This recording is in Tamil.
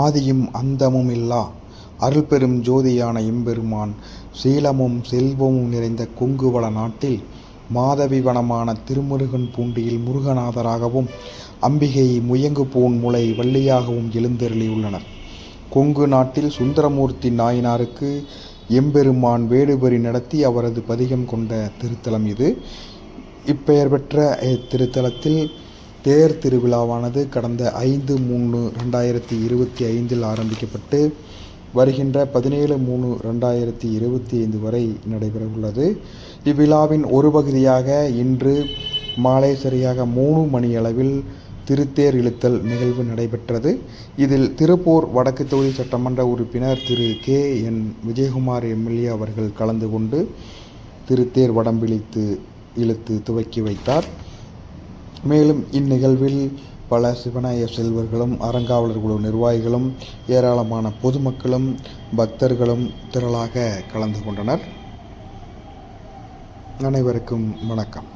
ஆதியும் அந்தமும் இல்லா அருள்பெரும் ஜோதியான எம்பெருமான் சீலமும் செல்வமும் நிறைந்த கொங்குவள நாட்டில் மாதவி வனமான திருமுருகன் பூண்டியில் முருகநாதராகவும் அம்பிகை முயங்குபூன் முளை வள்ளியாகவும் எழுந்தருளியுள்ளனர். கொங்கு நாட்டில் சுந்தரமூர்த்தி நாயனாருக்கு எம்பெருமான் வேடுபறி நடத்தி அவரது பதிகம் கொண்ட திருத்தலம் இது. இப்பெயர் பெற்ற திருத்தலத்தில் தேர் திருவிழாவானது கடந்த 5/3/2025 ஆரம்பிக்கப்பட்டு வருகின்ற 17/3/2025 வரை நடைபெறவுள்ளது. இவ்விழாவின் ஒரு பகுதியாக இன்று மாலை சரியாக 3 மணியளவில் திருத்தேர் இழுத்தல் நிகழ்வு நடைபெற்றது. இதில் திருப்பூர் வடக்கு தொகுதி சட்டமன்ற உறுப்பினர் திரு K.N. விஜயகுமார் MLA அவர்கள் கலந்து கொண்டு திருத்தேர் வடம் இழுத்து துவக்கி வைத்தார். மேலும் இந்நிகழ்வில் பல சிவனாய செல்வர்களும் அறங்காவலர் குழு நிர்வாகிகளும் ஏராளமான பொதுமக்களும் பக்தர்களும் திரளாக கலந்து கொண்டனர். அனைவருக்கும் வணக்கம்.